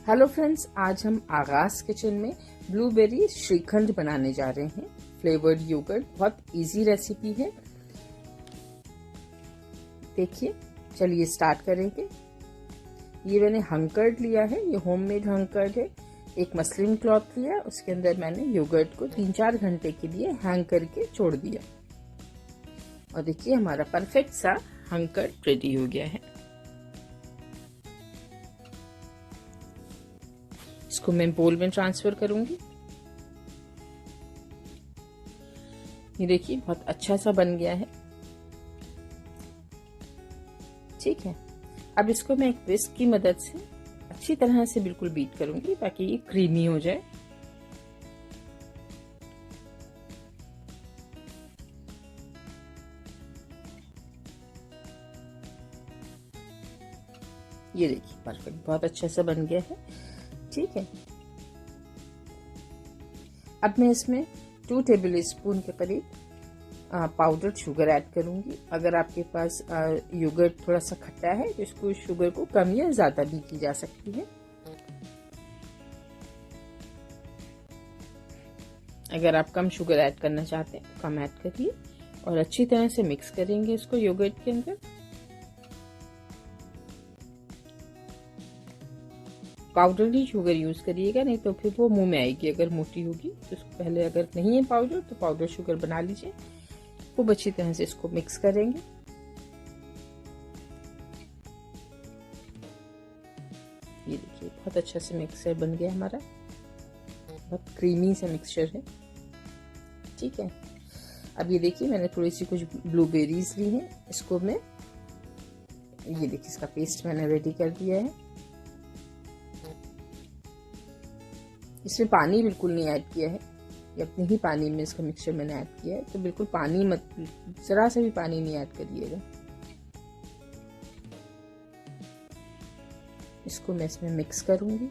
Hello friends, आज हम आगाज किचन में ब्लूबेरी श्रीखंड बनाने जा रहे हैं। फ्लेवर्ड योगर्ट, बहुत इजी रेसिपी है। देखिए, चलिए स्टार्ट करेंगे। ये मैंने हंकर्ड लिया है, ये होममेड हंकर्ड है। एक मसलिन क्लॉथ लिया, उसके अंदर मैंने योगर्ट को 3-4 घंटे के लिए हैंग करके छोड़ दिया। और देखिए, हमारा परफेक्ट सा हंकर्ड रेडी हो गया है। इसको मैं बोल में ट्रांसफर करूंगी। ये देखिए, बहुत अच्छा सा बन गया है। ठीक है, अब इसको मैं एक विस्क की मदद से अच्छी तरह से बिल्कुल बीट करूंगी ताकि ये क्रीमी हो जाए। ये देखिए, परफेक्ट, बहुत अच्छा सा बन गया है। ठीक है, अब मैं इसमें 2 टेबल स्पून के करीब पाउडर्ड शुगर ऐड करूंगी। अगर आपके पास योगर्ट थोड़ा सा खट्टा है तो इसको शुगर को कम या ज्यादा भी की जा सकती है। अगर आप कम शुगर ऐड करना चाहते हैं तो कम ऐड करिए और अच्छी तरह से मिक्स करेंगे इसको योगर्ट के अंदर। पाउडर शुगर यूज करिएगा, नहीं तो फिर वो मुंह में आएगी अगर मोटी होगी। तो इसको पहले, अगर नहीं है पाउडर तो पाउडर शुगर बना लीजिए। खूब अच्छी तरह से इसको मिक्स करेंगे। ये देखिए, बहुत अच्छा से मिक्सचर बन गया हमारा, बहुत क्रीमी सा मिक्सचर है। ठीक है, अब ये देखिए, मैंने थोड़ी सी कुछ ब्लूबेरीज ली हैं। इसको मैं, ये देखिए, इसका पेस्ट मैंने रेडी कर दिया है। इसमें पानी बिल्कुल नहीं ऐड किया है, ये अपने ही पानी में इसका मिक्सचर मैंने ऐड किया है। तो बिल्कुल पानी मत, जरा सा भी पानी नहीं ऐड करिएगा। इसको मैं इसमें मिक्स करूंगी,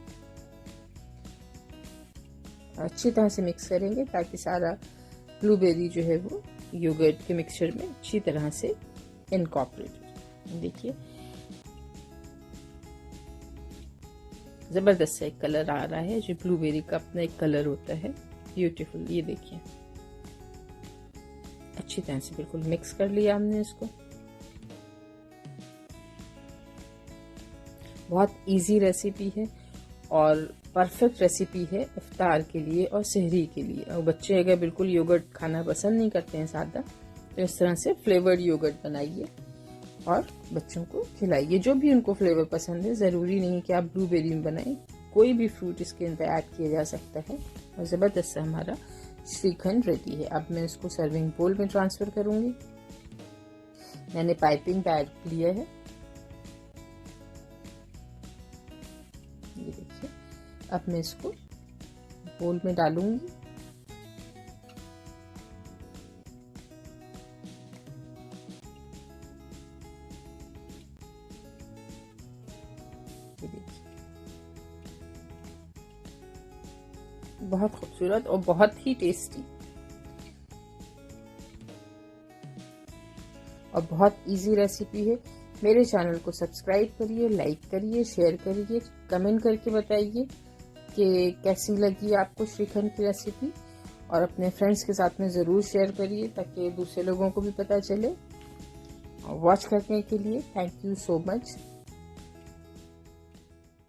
अच्छी तरह से मिक्स करेंगे ताकि सारा ब्लूबेरी जो है वो योगर्ट के मिक्सचर में अच्छी तरह से इनकॉर्पोरेट हो। देखिए, जबरदस्त सा एक कलर आ रहा है, जो ब्लूबेरी का अपना एक कलर होता है, ब्यूटीफुल। ये देखिए, अच्छी तरह से बिल्कुल मिक्स कर लिया हमने इसको। बहुत इजी रेसिपी है और परफेक्ट रेसिपी है इफ्तार के लिए और सहरी के लिए। और बच्चे अगर बिल्कुल योगर्ट खाना पसंद नहीं करते हैं सादा, तो इस तरह से फ्लेवर्ड योगर्ट बनाइए और बच्चों को खिलाइए। जो भी उनको फ्लेवर पसंद है, जरूरी नहीं कि आप ब्लूबेरी में बनाएं, कोई भी फ्रूट इसके अंदर ऐड किया जा सकता है। और जबरदस्त हमारा श्रीखंड रेडी है। अब मैं इसको सर्विंग बोल में ट्रांसफर करूंगी। मैंने पाइपिंग पैड लिया है, ये देखिए। अब मैं इसको बोल में डालूंगी। बहुत खूबसूरत और बहुत ही टेस्टी और बहुत इजी रेसिपी है। मेरे चैनल को सब्सक्राइब करिए, लाइक करिए, शेयर करिए, कमेंट करके बताइए कि कैसी लगी आपको श्रीखंड की रेसिपी। और अपने फ्रेंड्स के साथ में ज़रूर शेयर करिए ताकि दूसरे लोगों को भी पता चले। वॉच करने के लिए थैंक यू सो मच।